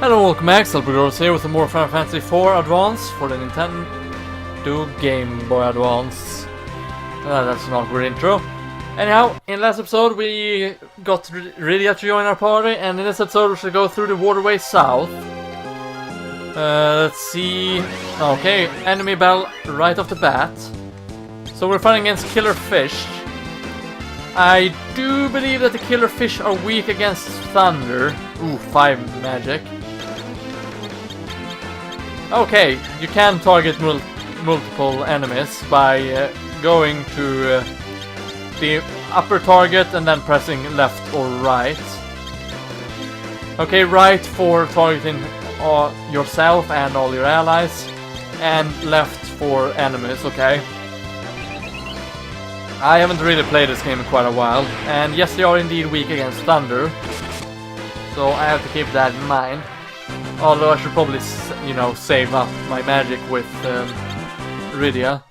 Hello, welcome back. LPGrodus here with some more Final Fantasy IV Advance for the Nintendo Game Boy Advance. That's an awkward intro. Anyhow, in last episode we got Rydia to join our party, and in this episode we should go through the Waterway south. Let's see... Okay, enemy battle right off the bat. So we're fighting against killer fish. I do believe that the killer fish are weak against thunder. Ooh, 5 magic. Okay, you can target multiple enemies by going to the upper target and then pressing left or right. Okay, right for targeting yourself and all your allies, and left for enemies, okay? I haven't really played this game in quite a while, and yes, they are indeed weak against thunder, so I have to keep that in mind. Although I should probably, you know, save up my magic with Rydia.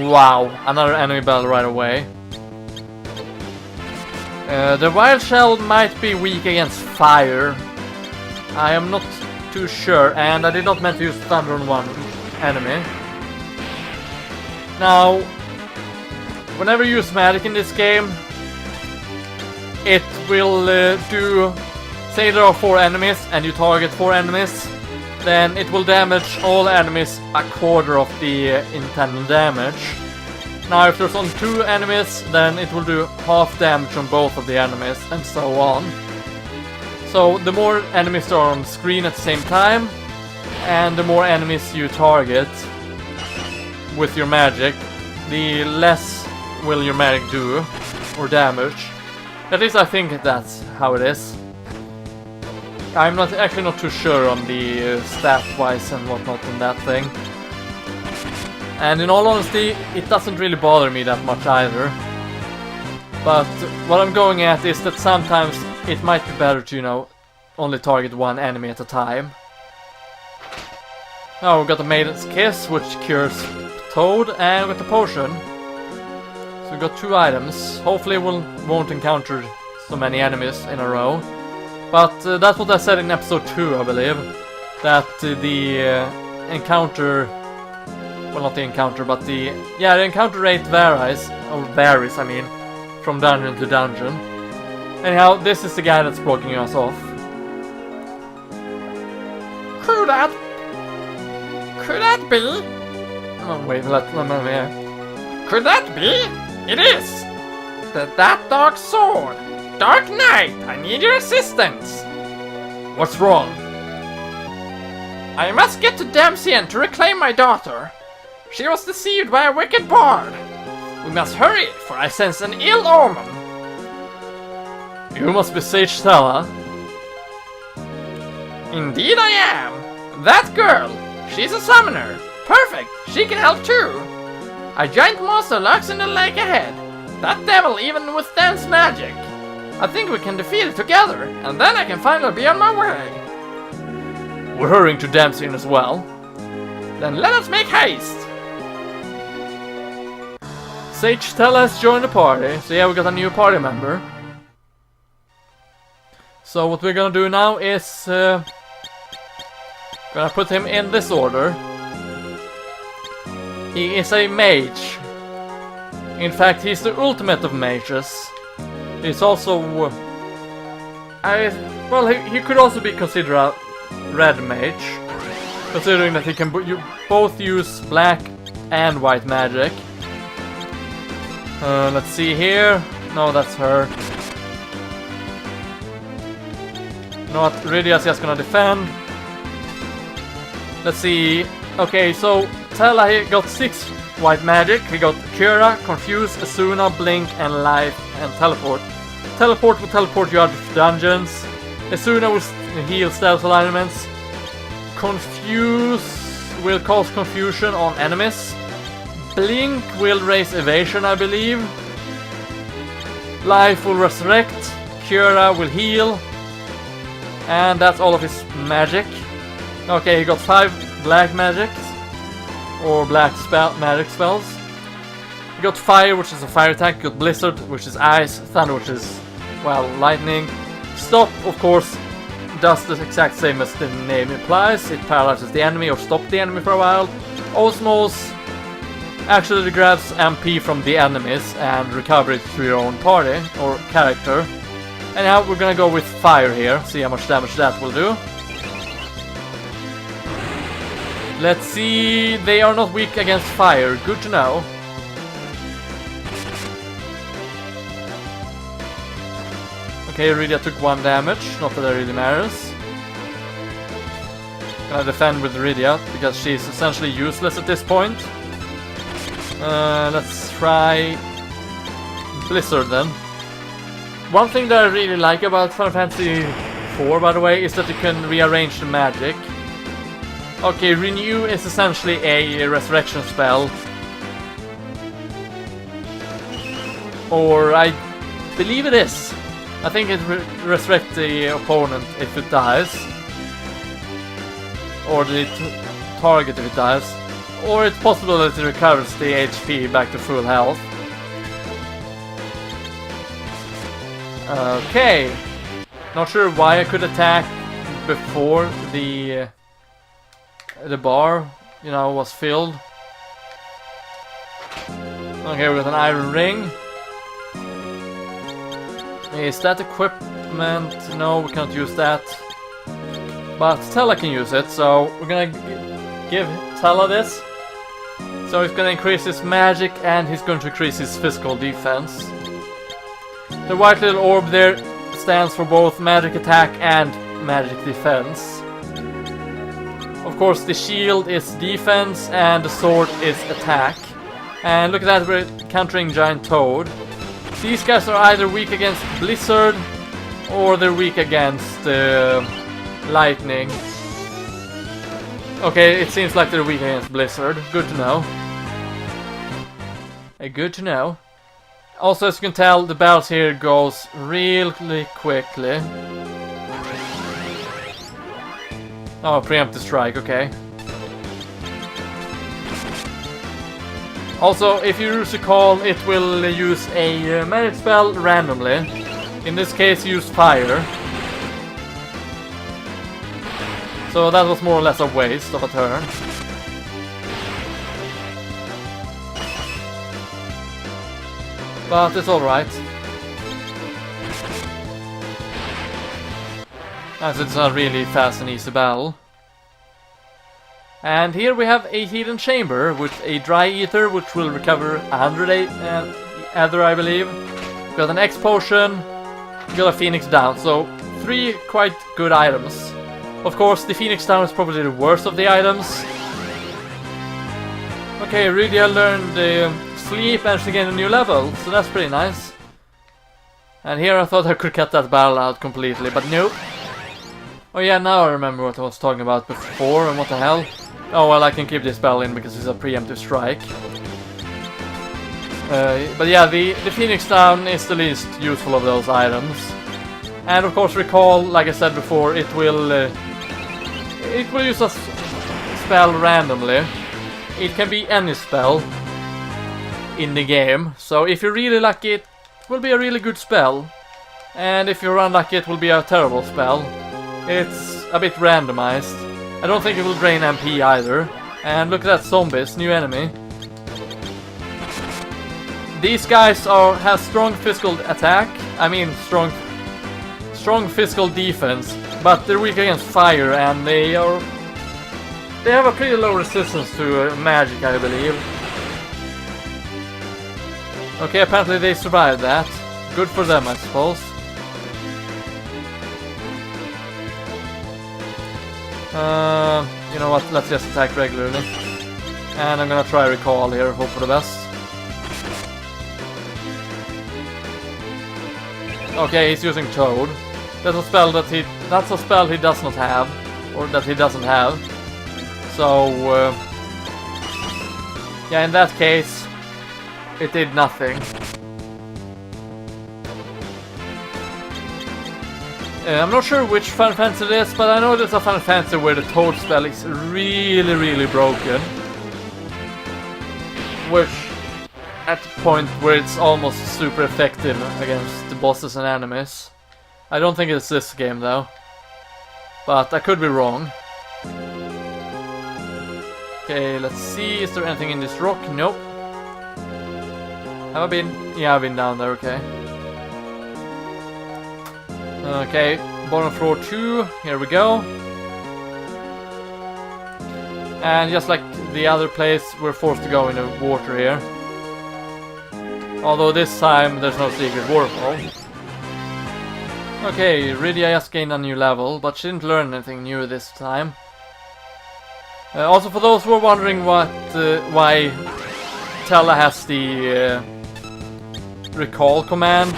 Wow, another enemy battle right away. The wild shell might be weak against fire. I am not too sure, and I did not meant to use thunder on one enemy. Now, whenever you use magic in this game, it will do... Say there are 4 enemies and you target 4 enemies, then it will damage all enemies a quarter of the intended damage. Now if there's only 2 enemies, then it will do half damage on both of the enemies, and so on. So the more enemies there are on the screen at the same time, and the more enemies you target with your magic, the less will your magic do, or damage. At least I think that's how it is. I'm actually not too sure on the stat-wise and whatnot in that thing. And in all honesty, it doesn't really bother me that much either. But what I'm going at is that sometimes it might be better to, you know, only target one enemy at a time. Now we've got the Maiden's Kiss, which cures Toad, and we've got the potion. So we've got 2 items. Hopefully we won't encounter so many enemies in a row. But that's what I said in episode 2, I believe. That the encounter... Well, not the encounter, but the... Yeah, the encounter rate varies, I mean, from dungeon to dungeon. Anyhow, this is the guy that's blocking us off. Could that be? Oh, wait, let me hear. Could that be? It is! That dark sword! Dark Knight, I need your assistance! What's wrong? I must get to Damcyan to reclaim my daughter. She was deceived by a wicked bard. We must hurry, for I sense an ill omen. You must be Sage Stella. Indeed I am. That girl, she's a summoner. Perfect, she can help too. A giant monster lurks in the lake ahead. That devil even withstands magic. I think we can defeat it together, and then I can finally be on my way. We're hurrying to Damcyan as well. Then let us make haste. Sage Stella has joined the party, so yeah, we got a new party member. So what we're gonna do now is gonna put him in this order. He is a mage. In fact, he's the ultimate of mages. He's also... well, he could also be considered a red mage, considering that he can both use black and white magic. Let's see here. No, that's her. No, Rydia's just gonna defend. Let's see. Okay, so Tella, he got 6 white magic. He got Cura, Confuse, Asuna, Blink, and Life, and Teleport. Teleport will teleport you out of dungeons. Asuna will heal stealth alignments. Confuse will cause confusion on enemies. Blink will raise evasion, I believe. Life will resurrect. Cura will heal. And that's all of his magic. Okay, he got 5 black magics. Or black magic spells. He got Fire, which is a fire attack. He got Blizzard, which is ice. Thunder, which is, well, lightning. Stop, of course, does the exact same as the name implies. It paralyzes the enemy or stops the enemy for a while. Osmos actually grabs MP from the enemies and recovers it to your own party or character. And now we're gonna go with fire here, see how much damage that will do. Let's see, they are not weak against fire, good to know. Okay, Rydia took 1 damage, not that it really matters. Gonna defend with Rydia, because she's essentially useless at this point. Let's try Blizzard then. One thing that I really like about Final Fantasy 4, by the way, is that you can rearrange the magic. Okay, Renew is essentially a resurrection spell. Or I believe it is. I think it resurrects the opponent if it dies. Or the target if it dies. Or it's possible that it recovers the HP back to full health. Okay. Not sure why I could attack before the bar, you know, was filled. Okay, we got an iron ring. Is that equipment? No, we can't use that. But Tella can use it, so we're gonna give Tella this. So he's gonna increase his magic and he's going to increase his physical defense. The white little orb there stands for both magic attack and magic defense. Of course, the shield is defense and the sword is attack. And look at that, we're countering Giant Toad. These guys are either weak against Blizzard or they're weak against lightning. Okay, it seems like they're weak against Blizzard. Good to know. Good to know. Also, as you can tell, the battles here goes really quickly. Oh, preemptive strike, okay. Also, if you use a call, it will use a magic spell randomly. In this case, use fire. So that was more or less a waste of a turn. But it's alright. As it's a really fast and easy battle. And here we have a hidden chamber with a dry ether which will recover 100 ether, I believe. We got an X potion, we got a Phoenix down, so 3 quite good items. Of course, the Phoenix down is probably the worst of the items. Okay, Rydia learned sleep and she gained a new level, so that's pretty nice. And here I thought I could cut that battle out completely, but nope. Oh yeah, now I remember what I was talking about before, and what the hell. Oh well, I can keep this battle in because it's a preemptive strike. But yeah, the Phoenix down is the least useful of those items. And of course, recall, like I said before, it will use a spell randomly. It can be any spell in the game. So if you're really lucky, it will be a really good spell. And if you're unlucky, it will be a terrible spell. It's a bit randomized. I don't think it will drain MP either. And look at that, zombies, new enemy. These guys have strong physical attack. I mean strong physical defense, but they're weak against fire, and they have a pretty low resistance to magic, I believe. Okay, apparently they survived that. Good for them, I suppose. You know what, let's just attack regularly. And I'm gonna try recall here, hope for the best. Okay, he's using Toad. That's a spell he does not have, or that he doesn't have. So, yeah, in that case, it did nothing. I'm not sure which Final Fantasy it is, but I know there's a Final Fantasy where the Toad spell is really, really broken. Which, at the point where it's almost super effective against the bosses and enemies. I don't think it's this game though. but I could be wrong. Okay, let's see. Is there anything in this rock? Nope. Have I been? Yeah, I've been down there. Okay. Okay, bottom floor 2. Here we go. And just like the other place, we're forced to go in the water here. Although this time there's no secret waterfall. Okay, Rydia just gained a new level, but she didn't learn anything new this time. Also, for those who are wondering why Tella has the recall command,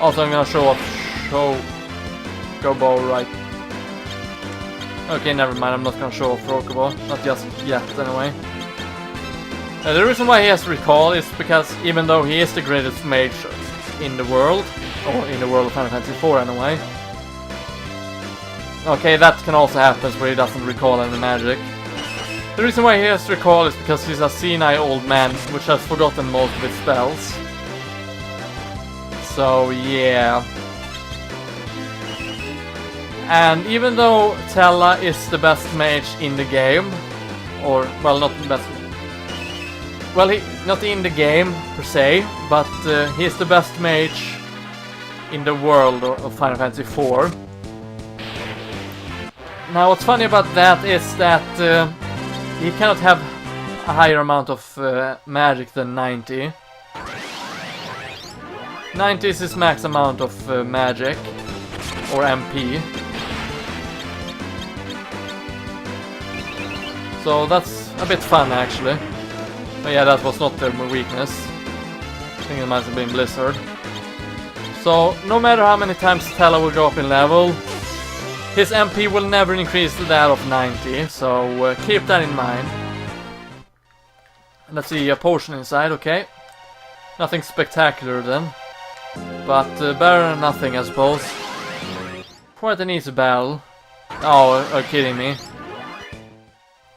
also I'm gonna show off Chocobo right. Okay, never mind, I'm not gonna show off Chocobo, not just yet anyway. The reason why he has recall is because even though he is the greatest mage in the world, or in the world of Final Fantasy IV anyway. Okay, that can also happen where he doesn't recall any magic. The reason why he has recall is because he's a senile old man which has forgotten most of his spells. So yeah. And even though Tella is the best mage in the game, or well, not the best. Well, not in the game per se, but he's the best mage in the world of Final Fantasy IV. Now, what's funny about that is that he cannot have a higher amount of magic than 90. 90 is his max amount of magic, or MP. So that's a bit fun actually. But yeah, that was not their weakness. I think it might have been Blizzard. So, no matter how many times Tella will go up in level, his MP will never increase to that of 90, so keep that in mind. Let's see, a potion inside, okay. Nothing spectacular then. But better than nothing, I suppose. Quite an easy battle. Oh, are you kidding me?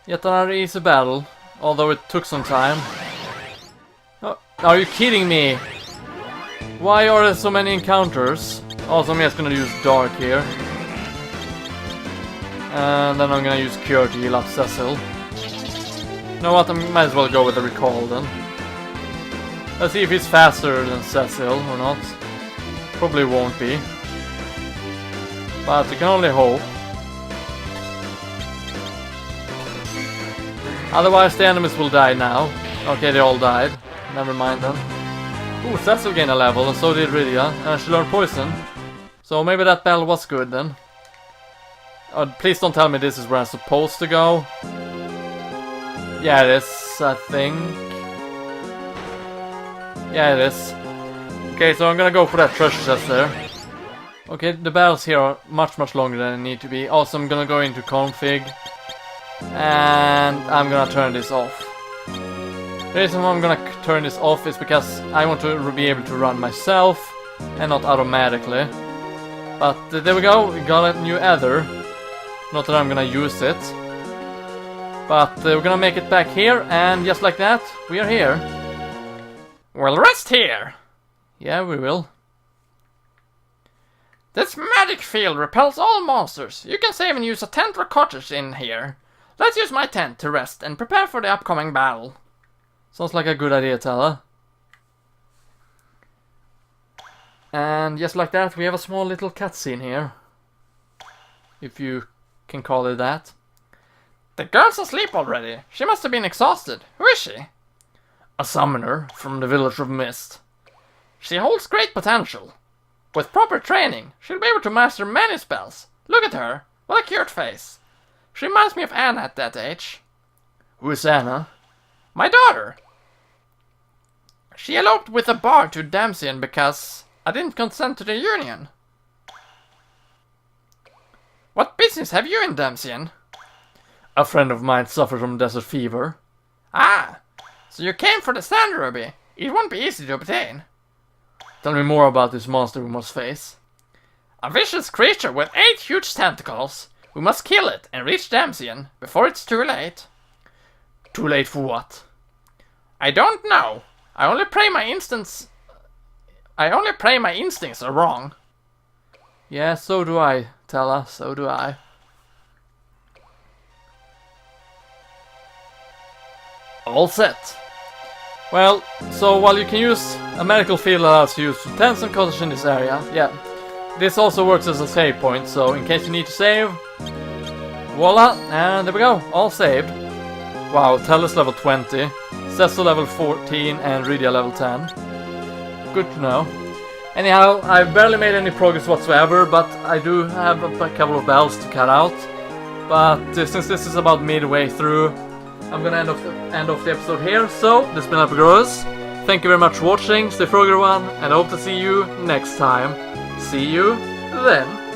Yet another easy battle, although it took some time. Oh, are you kidding me? Why are there so many encounters? Also, I'm just gonna use Dark here. And then I'm gonna use Cure to heal up Cecil. You know what, I might as well go with the Recall then. Let's see if he's faster than Cecil or not. Probably won't be. But we can only hope. Otherwise the enemies will die now. Okay, they all died. Never mind then. Ooh, Cecil gained a level, and so did Rydia. And she learned Poison. So maybe that battle was good then. Please don't tell me this is where I'm supposed to go. Yeah, it is, I think. Yeah, it is. Okay, so I'm gonna go for that treasure chest there. Okay, the battles here are much longer than they need to be. Also, I'm gonna go into config. And I'm gonna turn this off. The reason why I'm gonna turn this off is because I want to be able to run myself and not automatically. But there we go, we got a new Ether. Not that I'm gonna use it. But we're gonna make it back here, and just like that, we are here. We'll rest here. Yeah, we will. This magic field repels all monsters. You can save and use a tent or cottage in here. Let's use my tent to rest and prepare for the upcoming battle. Sounds like a good idea, Tella. And just like that, we have a small little cutscene here. If you can call it that. The girl's asleep already. She must have been exhausted. Who is she? A summoner from the village of Mist. She holds great potential. With proper training, she'll be able to master many spells. Look at her. What a cute face. She reminds me of Anna at that age. Who is Anna? My daughter. She eloped with a bard to Damcyan because I didn't consent to the union. What business have you in Damcyan? A friend of mine suffered from desert fever. Ah, so you came for the sand ruby. It won't be easy to obtain. Tell me more about this monster we must face. A vicious creature with 8 huge tentacles. We must kill it and reach Damcyan before it's too late. Too late for what? I don't know. I only pray my instincts are wrong. Yeah, so do I, Tella, so do I. All set. Well, so while you can use a medical field that allows you to use tents and cottages in this area, yeah. This also works as a save point, so in case you need to save, voila, and there we go, all saved. Wow, Tellus level 20, Cecil level 14, and Rydia level 10. Good to know. Anyhow, I've barely made any progress whatsoever, but I do have a couple of bells to cut out. But since this is about midway through, I'm gonna end off the episode here. So, this has been LPGrodus. Thank you very much for watching, stay froggy everyone, and I hope to see you next time. See you then.